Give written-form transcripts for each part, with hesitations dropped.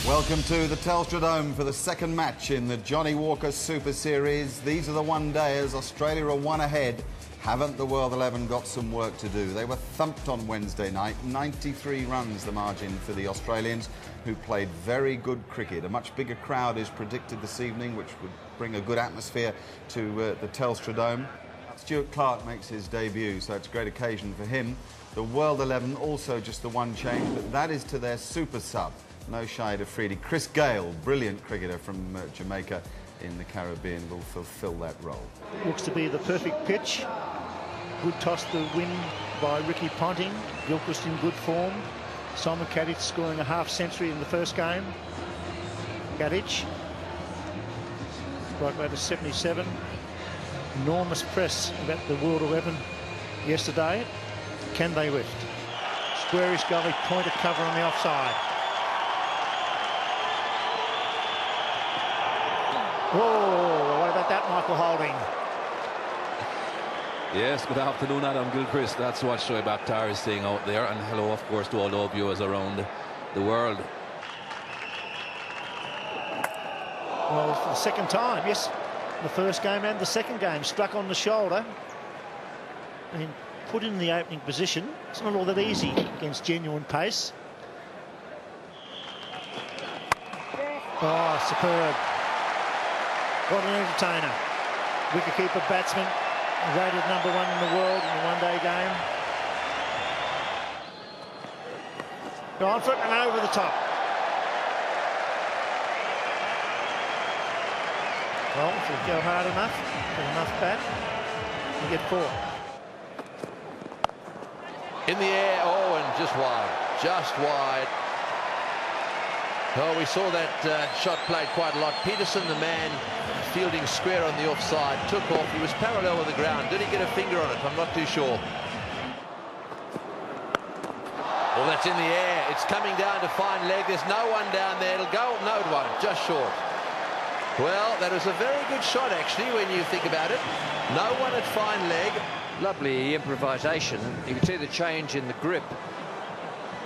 Welcome to the Telstra Dome for the second match in the Johnny Walker Super Series. These are the one-dayers. Australia are one ahead. Haven't the World 11 got some work to do? They were thumped on Wednesday night. 93 runs the margin for the Australians, who played very good cricket. A much bigger crowd is predicted this evening, which would bring a good atmosphere to the Telstra Dome. Stuart Clark makes his debut, so it's a great occasion for him. The World 11 also just the one change, but that is to their super sub. No Shade Afridi. Chris Gale, brilliant cricketer from Jamaica in the Caribbean, will fulfil that role. Looks to be the perfect pitch. Good toss to win by Ricky Ponting. Gilchrist in good form. Simon Kadich scoring a half-century in the first game. Kadich. Strike rate of 77. Enormous press about the World 11 yesterday. Can they lift? Squarish gully, pointer cover on the offside. Whoa, what about that, Michael Holding? Yes, good afternoon, Adam Gilchrist. That's what Shoaib Akhtar is saying out there. And hello, of course, to all the viewers around the world. Well, for the second time, yes. The first game and the second game, struck on the shoulder. And put in the opening position. It's not all that easy against genuine pace. Oh, superb. What an entertainer. Wicketkeeper batsman, rated #1 in the world in a one-day game. Gone for it and over the top. Well, if you go hard enough, with enough bat, you get 4. In the air, oh, and just wide. Just wide. Oh, we saw that shot played quite a lot. Peterson, the man fielding square on the offside, took off. He was parallel with the ground. Did he get a finger on it? I'm not too sure. Well, that's in the air. It's coming down to fine leg. There's no one down there. It'll go. No, it won't. Just short. Well, that was a very good shot, actually, when you think about it. No one at fine leg. Lovely improvisation. You can see the change in the grip,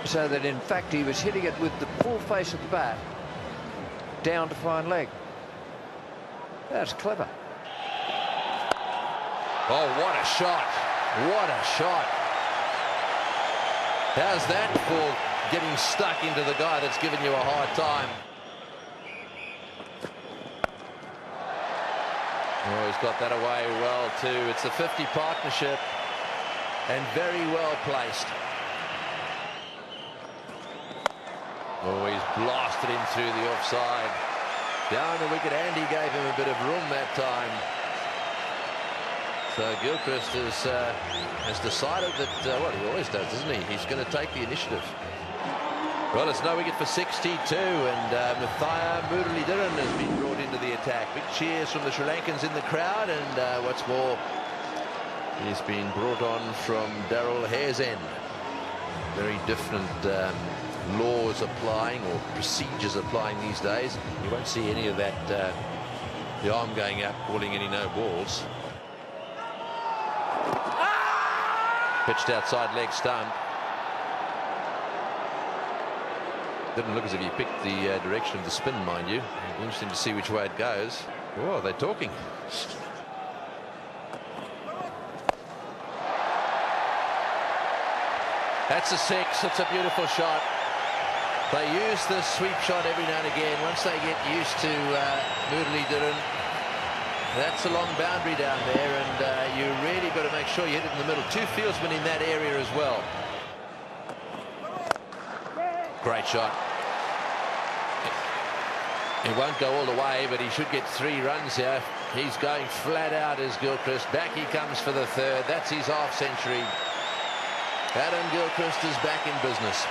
so that in fact he was hitting it with the full face of the bat down to fine leg. That's clever. Oh, what a shot. What a shot. How's that for getting stuck into the guy that's given you a hard time? Oh, he's got that away well too. It's a 50 partnership and very well placed. Oh, he's blasted him through the offside. Down the wicket, and he gave him a bit of room that time. So Gilchrist has decided that, well, he always does, doesn't he? He's going to take the initiative. Well, it's no wicket for 62, and Mathia Muralidharan has been brought into the attack. Big cheers from the Sri Lankans in the crowd, and what's more, he's been brought on from Daryl Hairsend. Very different laws applying, or procedures applying these days. You won't see any of that, the arm going out, calling any no balls. Pitched outside leg stump. Didn't look as if he picked the direction of the spin, mind you. Interesting to see which way it goes. Oh, they're talking. That's a 6. It's a beautiful shot. They use the sweep shot every now and again. Once they get used to Muralidharan, that's a long boundary down there, and you really got to make sure you hit it in the middle. 2 fieldsmen in that area as well. Great shot. It won't go all the way, but he should get 3 runs here. He's going flat out as Gilchrist. Back he comes for the 3rd. That's his half-century. Adam Gilchrist is back in business.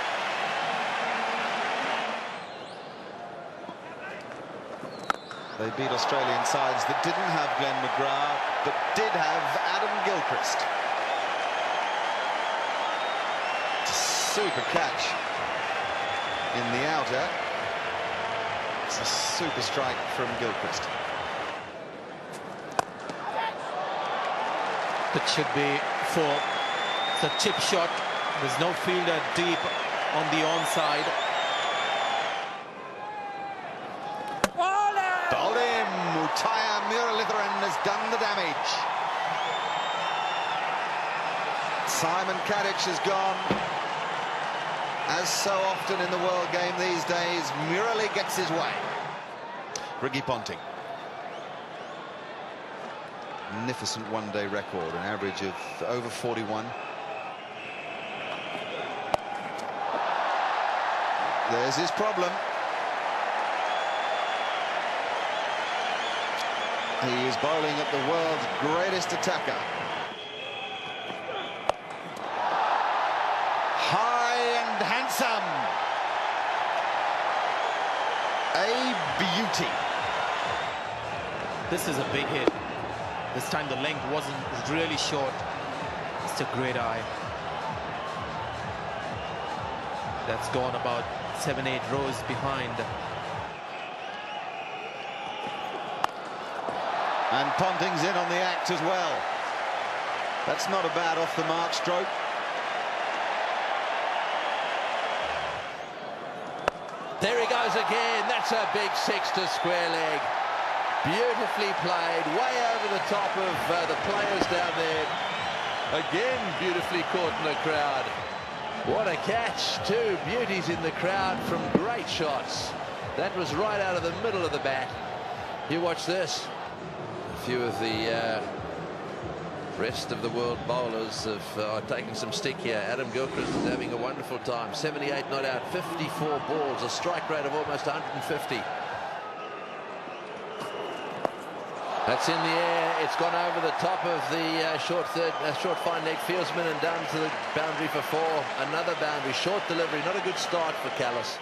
They beat Australian sides that didn't have Glenn McGrath, but did have Adam Gilchrist. It's a super catch in the outer. It's a super strike from Gilchrist. It should be 4. It's a chip shot. There's no fielder deep on the onside. Tyre Muralitharan has done the damage. Simon Kadic has gone. As so often in the world game these days, Murali gets his way. Ricky Ponting. Magnificent one-day record, an average of over 41. There's his problem. He is bowling at the world's greatest attacker. High and handsome. A beauty. This is a big hit. This time the length wasn't really short. It's a great eye. That's gone about 7-8 rows behind. And Ponting's in on the act as well. That's not a bad off-the-mark stroke. There he goes again. That's a big six to square leg. Beautifully played, way over the top of the players down there. Again, beautifully caught in the crowd. What a catch. Two beauties in the crowd from great shots. That was right out of the middle of the bat. You watch this. A few of the rest of the world bowlers have taken some stick here. Adam Gilchrist is having a wonderful time. 78 not out, 54 balls, a strike rate of almost 150. That's in the air. It's gone over the top of the short fine leg fieldsman and down to the boundary for 4. Another boundary, short delivery. Not a good start for Callis.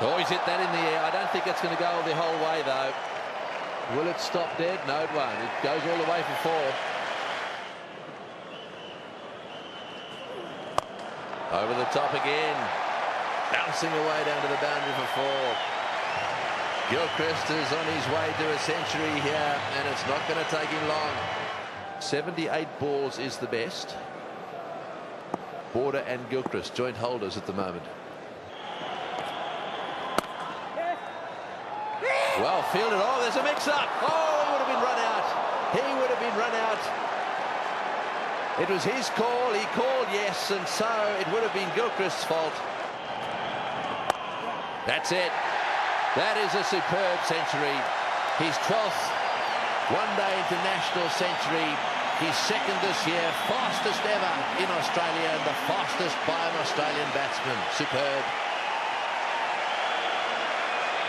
Oh, he's hit that in the air. I don't think it's going to go the whole way, though. Will it stop dead? No, it won't. It goes all the way for 4. Over the top again. Bouncing away down to the boundary for 4. Gilchrist is on his way to a century here, and it's not going to take him long. 78 balls is the best. Border and Gilchrist, joint holders at the moment. Well fielded. Oh, there's a mix-up. Oh, he would have been run out. He would have been run out. It was his call. He called yes, and so it would have been Gilchrist's fault. That's it. That is a superb century. His 12th one-day international century. His second this year, fastest ever in Australia and the fastest by an Australian batsman. Superb.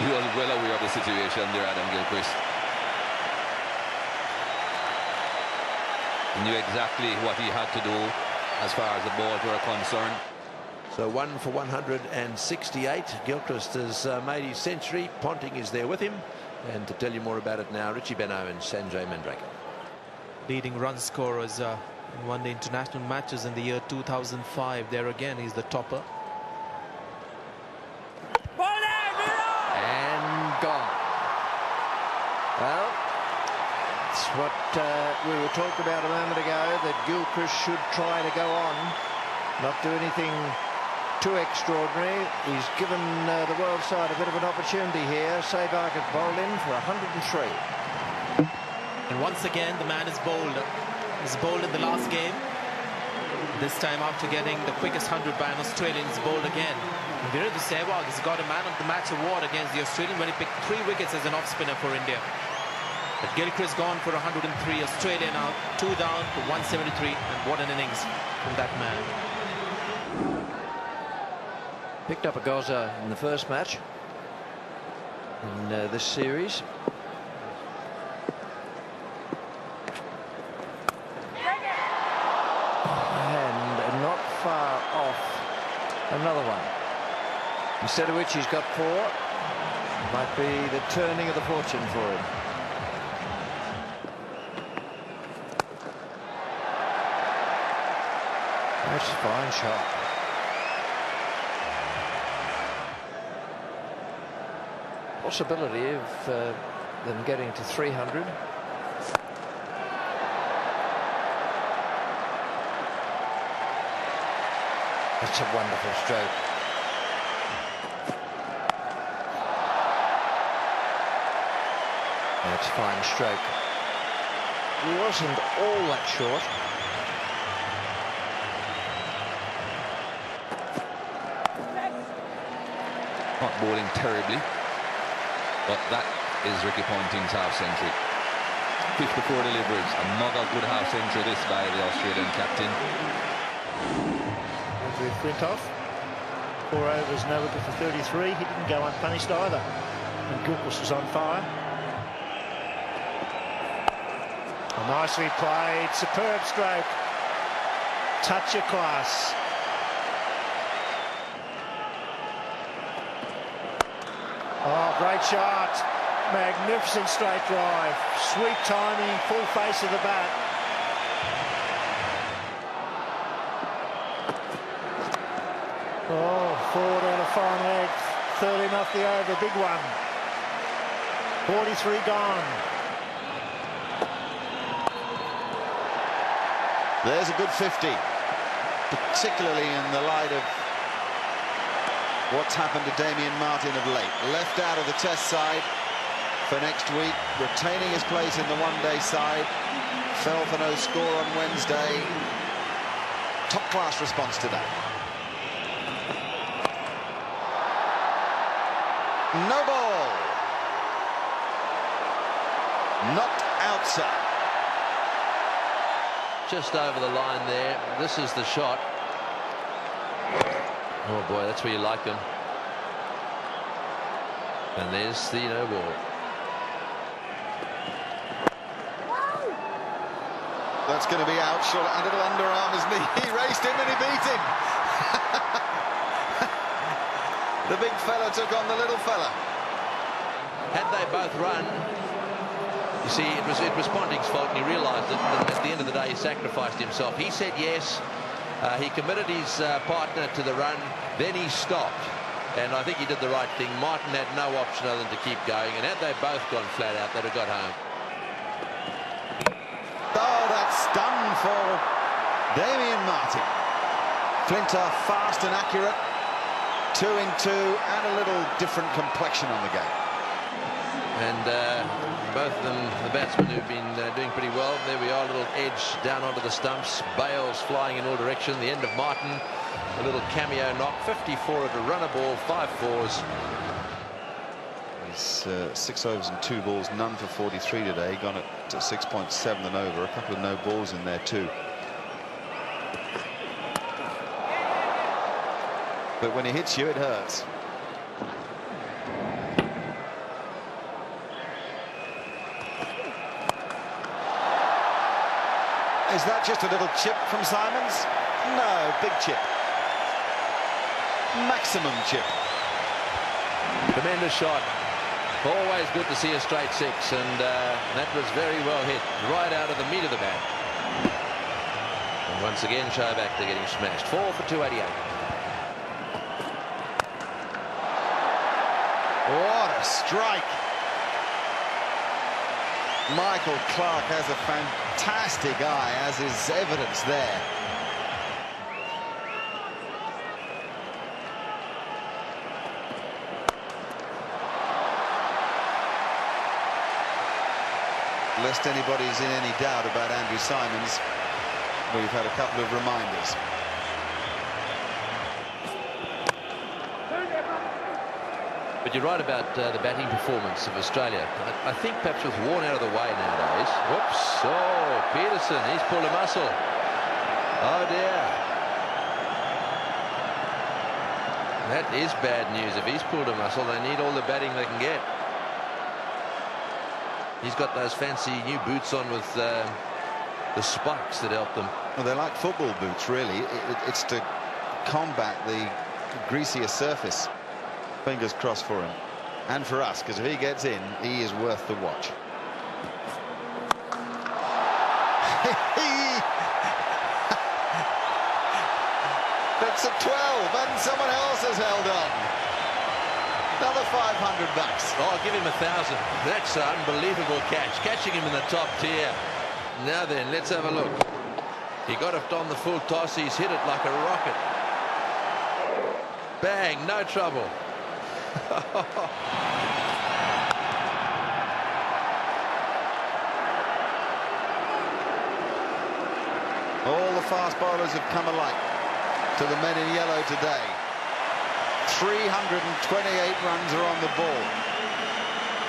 He was well aware of the situation there, Adam Gilchrist. He knew exactly what he had to do as far as the balls were concerned. So 1 for 168. Gilchrist has made his century. Ponting is there with him. And to tell you more about it now, Richie Benaud and Sanjay Mandrake. Leading run scorers in one-day international matches in the year 2005. There again, he's the topper. And gone. Well, it's what we were talking about a moment ago, that Gilchrist should try to go on, not do anything too extraordinary. He's given the world side a bit of an opportunity here. Sabak has bowled in for 103. And once again, the man is bowled. He's bowled in the last game. This time after getting the quickest 100 by an Australian, he's bowled again. Virendra Sehwag has got a man of the match award against the Australian when he picked 3 wickets as an off-spinner for India. But Gilchrist gone for 103. Australia now 2 down to 173. And what an innings from that man. Picked up a gozzer in the first match in this series. And not far off another one. Instead of which he's got 4. Might be the turning of the fortune for him. That's a fine shot. Possibility of them getting to 300. That's a wonderful stroke. That's fine stroke. He wasn't all that short. Not bowling terribly, but that is Ricky Ponting's half century. 54 deliveries, another good half century this by the Australian captain. Andrew Flintoff, 4 overs, no wicket for 33. He didn't go unpunished either. And Gilchrist was on fire. Oh, nicely played, superb stroke. Touch of class. Oh, great shot. Magnificent straight drive. Sweet timing, full face of the bat. Oh, forward on a fine leg. 13 off the over, big one. 43 gone. There's a good 50, particularly in the light of what's happened to Damien Martin of late. Left out of the Test side for next week, retaining his place in the one-day side. Fell for no score on Wednesday. Top-class response to that. No ball. Not outside. Just over the line there. This is the shot. Oh boy, that's where you like them. And there's the no ball. That's going to be out. Short, a little underarm as he raced him and he beat him. The big fella took on the little fella. Had they both run, you see, it was Ponting's fault, and he realised it. And at the end of the day, he sacrificed himself. He said yes. He committed his partner to the run. Then he stopped, and I think he did the right thing. Martin had no option other than to keep going, and had they both gone flat out, they'd have got home. Oh, that's done for Damien Martin. Flintoff fast and accurate. 2 in 2, and a little different complexion on the game. And both of them, the batsmen who've been doing pretty well. There we are, a little edge down onto the stumps. Bales flying in all directions. The end of Martin, a little cameo knock. 54 at a runner ball, 5 fours. He's 6 overs and 2 balls, none for 43 today. Gone at 6.7 and over. A couple of no balls in there too. But when he hits you, it hurts. Is that just a little chip from Simons? No, big chip. Maximum chip. Tremendous shot. Always good to see a straight 6, and that was very well hit, right out of the meat of the bat. And once again, Shoaib Akhtar getting smashed. 4 for 288. What a strike. Michael Clarke has a fantastic eye, as is evidence there. Lest anybody's in any doubt about Andrew Simons, we've had a couple of reminders. But you're right about the batting performance of Australia. I think perhaps it was worn out of the way nowadays. Whoops. Oh, Peterson, he's pulled a muscle. Oh, dear. That is bad news. If he's pulled a muscle, they need all the batting they can get. He's got those fancy new boots on with the spikes that help them. Well, they're like football boots, really. It's to combat the greasier surface. Fingers crossed for him. And for us, because if he gets in, he is worth the watch. That's a 12, and someone else has held on. Another 500 bucks. Oh, give him 1,000. That's an unbelievable catch. Catching him in the top tier. Now then, let's have a look. He got it on the full toss. He's hit it like a rocket. Bang, no trouble. fast bowlers have come alike to the men in yellow today. 328 runs are on the ball.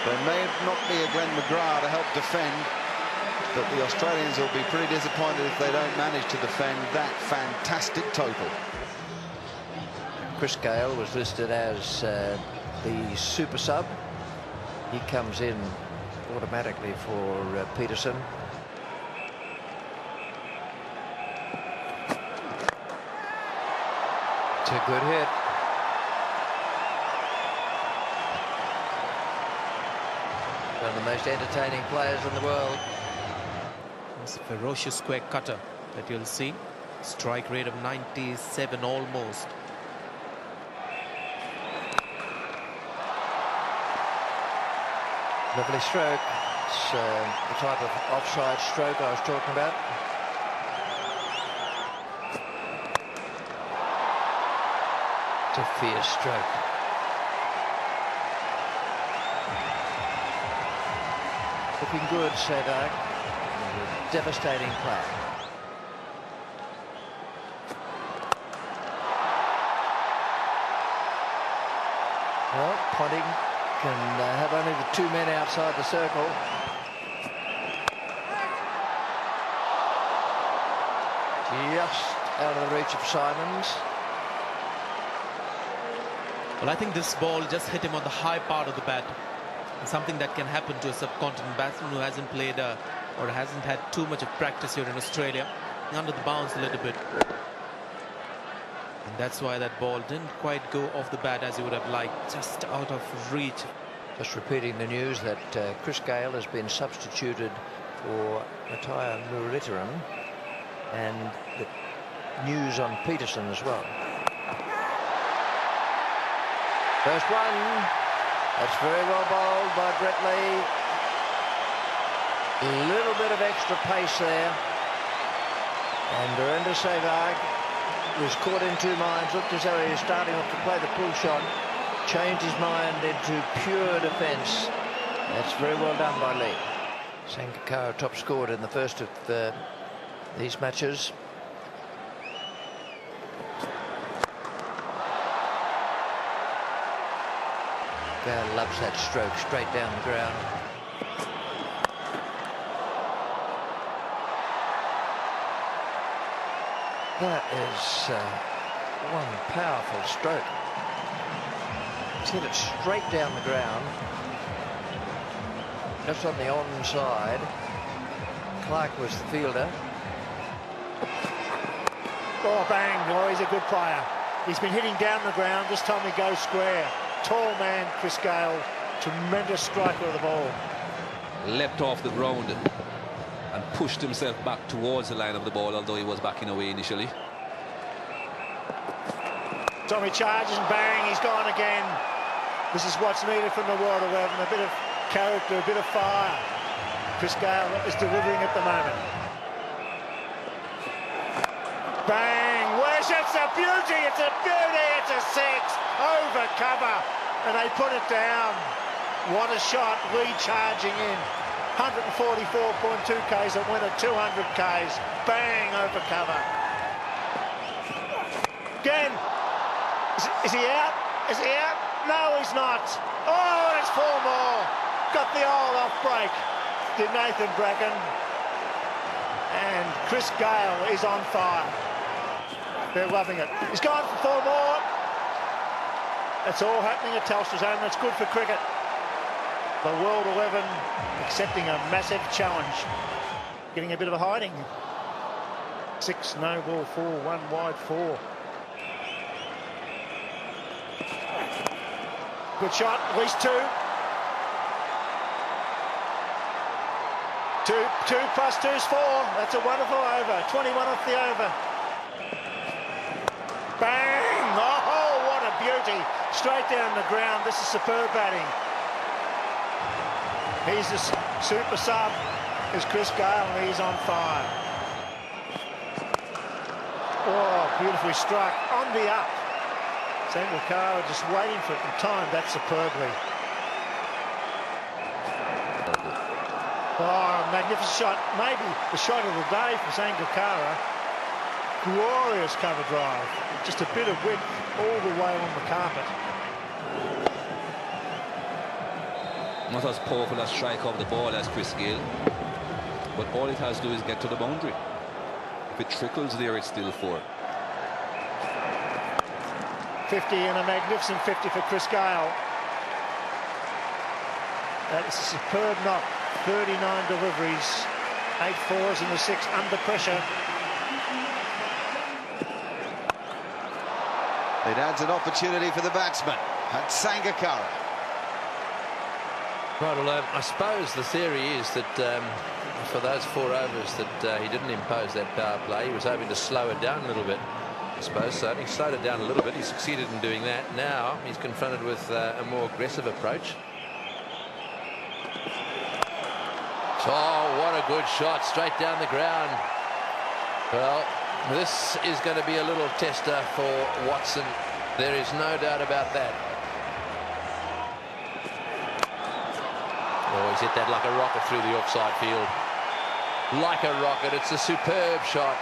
There may not be a Glenn McGrath to help defend, but the Australians will be pretty disappointed if they don't manage to defend that fantastic total. Chris Gale was listed as the super sub. He comes in automatically for Peterson. It's a good hit. One of the most entertaining players in the world. It's a ferocious square cutter that you'll see. Strike rate of 97 almost. Lovely stroke. It's the type of offside stroke I was talking about. It's a fierce stroke. Looking good, Sevag. A devastating play. Well, Ponting can have only the two men outside the circle. Just out of the reach of Simons. Well, I think this ball just hit him on the high part of the bat. And something that can happen to a subcontinent batsman who hasn't played or hasn't had too much of practice here in Australia. Under the bounce a little bit. And that's why that ball didn't quite go off the bat as he would have liked, just out of reach. Just repeating the news that Chris Gale has been substituted for Matthias Muralitharan, and the news on Peterson as well. First one. That's very well bowled by Brett Lee. A little bit of extra pace there. And Virender Sehwag was caught in two minds. Looked as though he was starting off to play the pull shot. Changed his mind into pure defence. That's very well done by Lee. Sangakkara top scored in the first of these matches. Gale loves that stroke straight down the ground. That is one powerful stroke. He's hit it straight down the ground. Just on the onside. Clark was the fielder. Oh, bang. Oh, he's a good player. He's been hitting down the ground. This time he goes square. Tall man, Chris Gale. Tremendous striker of the ball. Leapt off the ground and pushed himself back towards the line of the ball, although he was backing away initially. Tommy charges and bang, he's gone again. This is what's needed from the World 11. A bit of character, a bit of fire. Chris Gale is delivering at the moment. Bang! Where's it? It's a beauty! It's a beauty! It's a six! Over cover! And they put it down. What a shot. Lee charging in. 144.2 Ks that went at 200 Ks. Bang! Over cover. Again. Is he out? Is he out? No, he's not. Oh, and it's four more. Got the old off break. Did Nathan Bracken. And Chris Gale is on fire. They're loving it. He's gone for four more. It's all happening at Telstra's home. That's good for cricket. The World 11 accepting a massive challenge. Getting a bit of a hiding. 6, no ball, 4, 1 wide, 4. Good shot, at least 2. 2 plus 2 is 4. That's a wonderful over. 21 off the over. Bang! Oh, what a beauty. Straight down the ground. This is superb batting. He's the super sub. Is Chris Gale, and he's on fire. Oh, beautifully struck. On the up. Sangakkara just waiting for it and timed that superbly. Oh, magnificent shot. Maybe the shot of the day for Sangakkara. glorious cover drive. Just a bit of width all the way on the carpet. Not as powerful a strike of the ball as Chris Gayle, but all it has to do is get to the boundary. If it trickles there, it's still 4. 50 and a magnificent 50 for Chris Gayle. That is a superb knock. 39 deliveries, 8 fours in the 6 under pressure. It adds an opportunity for the batsman. And Sangakkara. Right, well, I suppose the theory is that for those 4 overs that he didn't impose that power play. He was hoping to slow it down a little bit, I suppose. So he slowed it down a little bit. He succeeded in doing that. Now he's confronted with a more aggressive approach. Oh, what a good shot, straight down the ground. Well, this is going to be a little tester for Watson. There is no doubt about that. Oh, he's hit that like a rocket through the offside field. Like a rocket. It's a superb shot.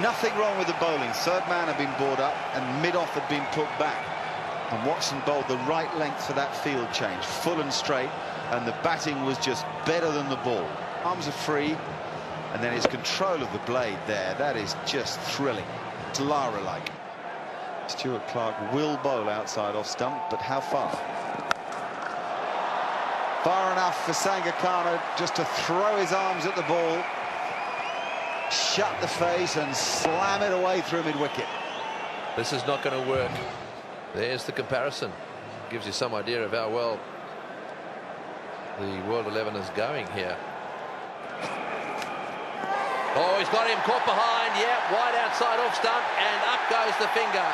Nothing wrong with the bowling. Third man had been brought up and mid-off had been put back. And Watson bowled the right length for that field change, full and straight, and the batting was just better than the ball. Arms are free, and then his control of the blade there, that is just thrilling. It's Lara-like. Stuart Clark will bowl outside off stump, but how far? Far enough for Sangakkara just to throw his arms at the ball, shut the face and slam it away through mid-wicket. This is not going to work. There's the comparison. Gives you some idea of how well the World 11 is going here. Oh, he's got him caught behind. Yeah, wide outside off stump, and up goes the finger.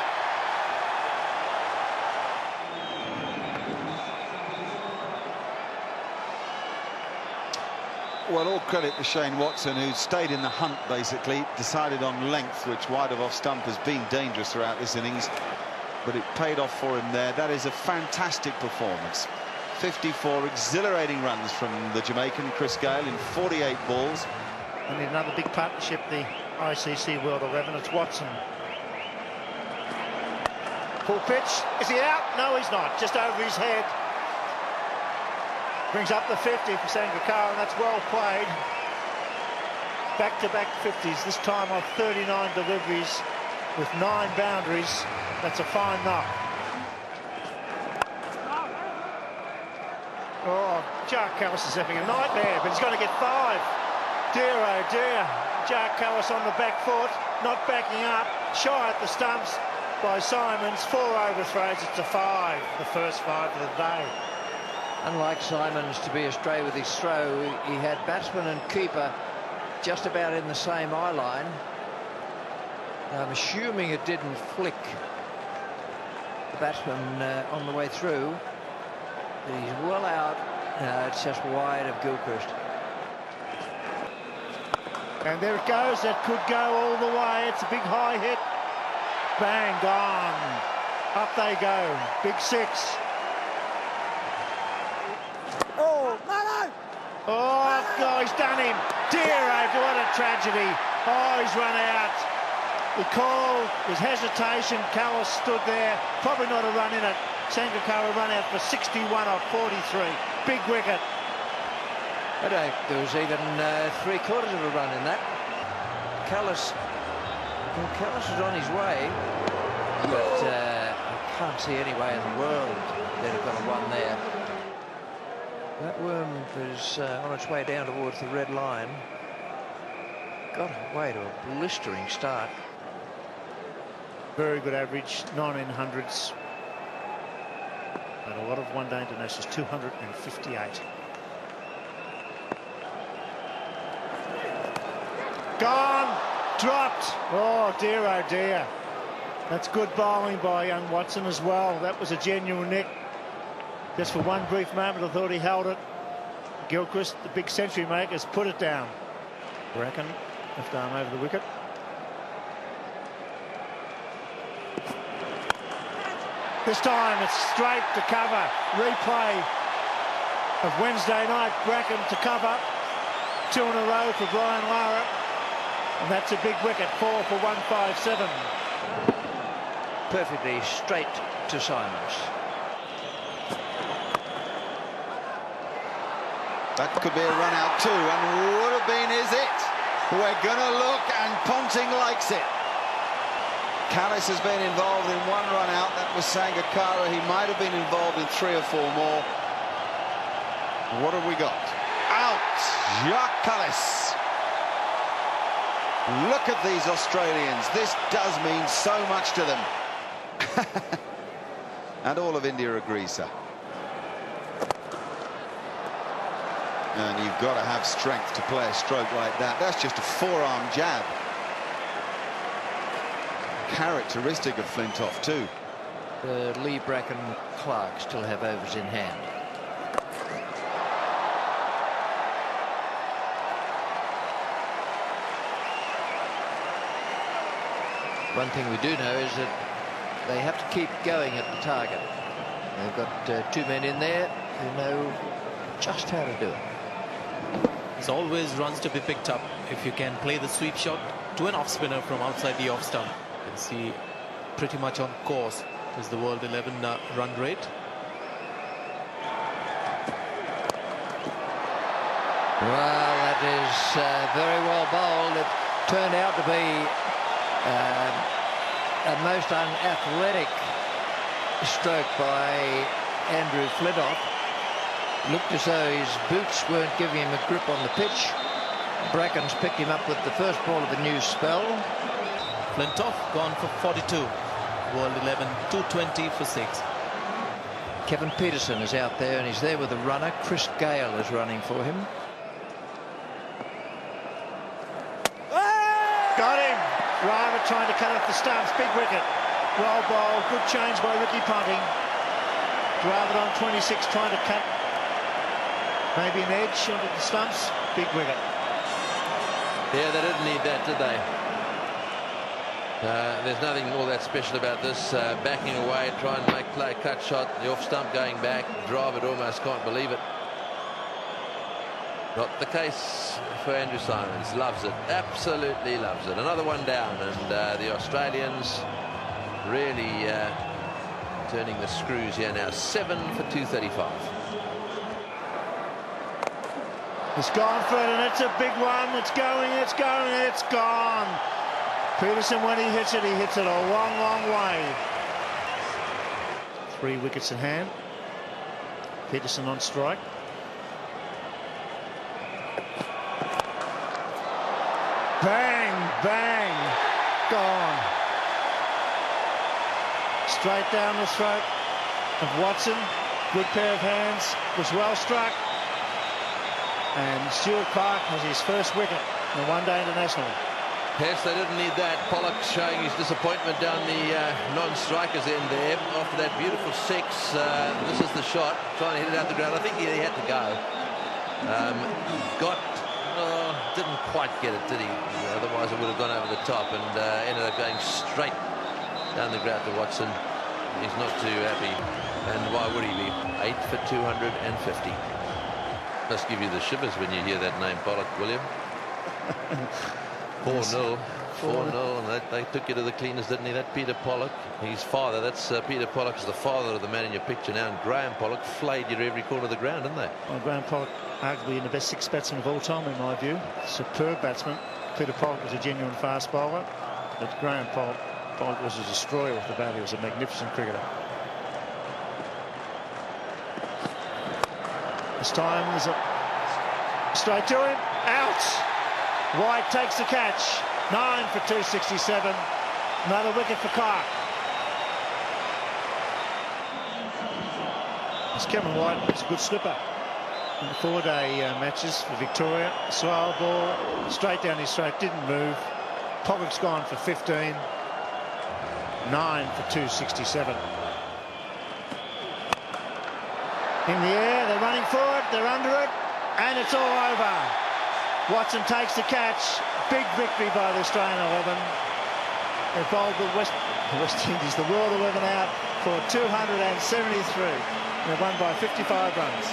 Well, all credit to Shane Watson, who stayed in the hunt, basically, decided on length, which wide of off stump has been dangerous throughout this innings, but it paid off for him there. That is a fantastic performance. 54 exhilarating runs from the Jamaican Chris Gayle in 48 balls. We need another big partnership, the ICC World 11. It's Watson. Full pitch. Is he out? No, he's not. Just over his head. Brings up the 50 for Sangakkara, and that's well played. Back-to-back 50s, this time of 39 deliveries with 9 boundaries. That's a fine knock. Oh, Jark Callis is having a nightmare, but he's going to get 5. Dear, oh dear. Jark Callis on the back foot, not backing up, shy at the stumps by Simons. 4 overthrows, it's a 5, the first 5 of the day. Unlike Simons to be astray with his throw, he had batsman and keeper just about in the same eye line. I'm assuming it didn't flick the batsman on the way through. He's well out. No, it's just wide of Gilchrist. And there it goes. That could go all the way. It's a big high hit. Bang, gone. Up they go. Big 6. Oh, no, he's done him. Dear, oh, what a tragedy. Oh, he's run out. The call was hesitation. Callis stood there. Probably not a run in it. Sangakkara run out for 61 off 43. Big wicket. I don't think there was even 3/4 of a run in that. Callis is on his way, but I can't see any way in the world they'd have got a run there. That worm was on its way down towards the red line. Got away to a blistering start. Very good average, 1900s. And a lot of one-day internationals, 258. Gone! Dropped! Oh dear. That's good bowling by young Watson as well. That was a genuine nick. Just for one brief moment, I thought he held it. Gilchrist, the big century makers, put it down. Bracken, left arm over the wicket. This time it's straight to cover. Replay of Wednesday night. Bracken to cover. 2 in a row for Brian Lara. And that's a big wicket, 4 for 157. Perfectly straight to Simons. That could be a run out too, and would have been, is it? We're gonna look, and Ponting likes it. Callis has been involved in one run out. That was Sangakkara. He might have been involved in 3 or 4 more. What have we got? Out! Jacques Callis. Look at these Australians. This does mean so much to them. And all of India agrees, sir. And you've got to have strength to play a stroke like that. That's just a forearm jab. Characteristic of Flintoff too. Lee, Bracken, Clark still have overs in hand. One thing we do know is that they have to keep going at the target. They've got 2 men in there who know just how to do it. There's always runs to be picked up if you can play the sweep shot to an off spinner from outside the off stump. You can see pretty much on course is the World 11 run rate. Well, that is very well bowled. It turned out to be a most unathletic stroke by Andrew Flintoff. Looked as though his boots weren't giving him a grip on the pitch. Bracken's picked him up with the first ball of the new spell. Flintoff gone for 42. World 11, 220 for 6. Kevin Peterson is out there, and he's there with a runner. Chris Gale is running for him. Got him! Rama trying to cut off the stumps. Big wicket. Well bowled. Good change by Ricky Ponting. Rather on 26 trying to cut maybe an edge onto the stumps. Big wicket. Yeah, they didn't need that, did they? There's nothing all that special about this. Backing away, try and play a cut shot. The off stump going back. Drive it, almost can't believe it. Not the case for Andrew Simons. Loves it. Absolutely loves it. Another one down, and the Australians really turning the screws here now. 7 for 235. It's gone for it, and it's a big one. It's going, it's going, it's gone. Peterson, when he hits it a long, long way. 3 wickets in hand. Peterson on strike. Bang, bang, gone. Straight down the throat of Watson. Good pair of hands, was well struck. And Stuart Clark has his first wicket in the one-day international. Yes, they didn't need that. Pollock showing his disappointment down the non-strikers end there. After that beautiful 6, this is the shot. Trying to hit it out the ground. I think he had to go. Didn't quite get it, did he? Otherwise it would have gone over the top, and ended up going straight down the ground to Watson. He's not too happy. And why would he be? 8 for 250. Must give you the shivers when you hear that name, Pollock, William. 4-0. 4-0, and they took you to the cleaners, didn't he? That Peter Pollock, his father, that's Peter Pollock is the father of the man in your picture now, and Graham Pollock flayed you to every corner of the ground, didn't they? Well, Graham Pollock, arguably in the best 6 batsmen of all time, in my view. Superb batsman. Peter Pollock was a genuine fast bowler, but Graham Pollock was a destroyer with the bat. He was a magnificent cricketer. This time there's a straight to him, out. White takes the catch. 9 for 267. Another wicket for Clark. It's Cameron White. It's a good slipper in the 4-day matches for Victoria. Slow ball straight down his throat, didn't move. Pollock's gone for 15. 9 for 267. In the air, they're running for it, they're under it, and it's all over. Watson takes the catch. Big victory by the Australian 11. They bowled the West Indies, the World 11 out for 273. They won by 55 runs.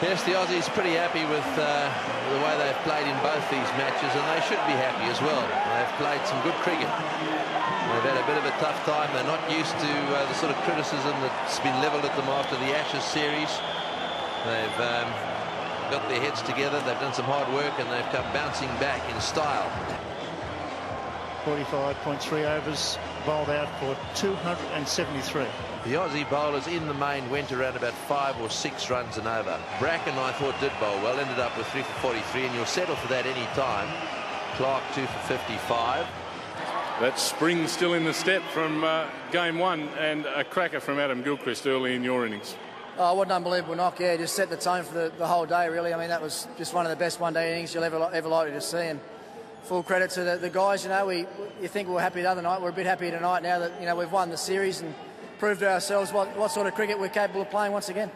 Yes, the Aussies pretty happy with the way they've played in both these matches, and they should be happy as well. They've played some good cricket. They've had a bit of a tough time. They're not used to the sort of criticism that's been levelled at them after the Ashes series. They've got their heads together, they've done some hard work, and they've come bouncing back in style. 45.3 overs, bowled out for 273. The Aussie bowlers in the main went around about 5 or 6 runs and over. Bracken, I thought, did bowl well, ended up with 3 for 43, and you'll settle for that any time. Clark 2 for 55. That's spring still in the step from game 1, and a cracker from Adam Gilchrist early in your innings. Oh, what an unbelievable knock, yeah, just set the tone for the whole day, really. I mean, that was just one of the best one-day innings you'll ever likely to see, and full credit to the guys. You know, you think we were happy the other night, we're a bit happier tonight now that, you know, we've won the series and proved to ourselves what sort of cricket we're capable of playing once again.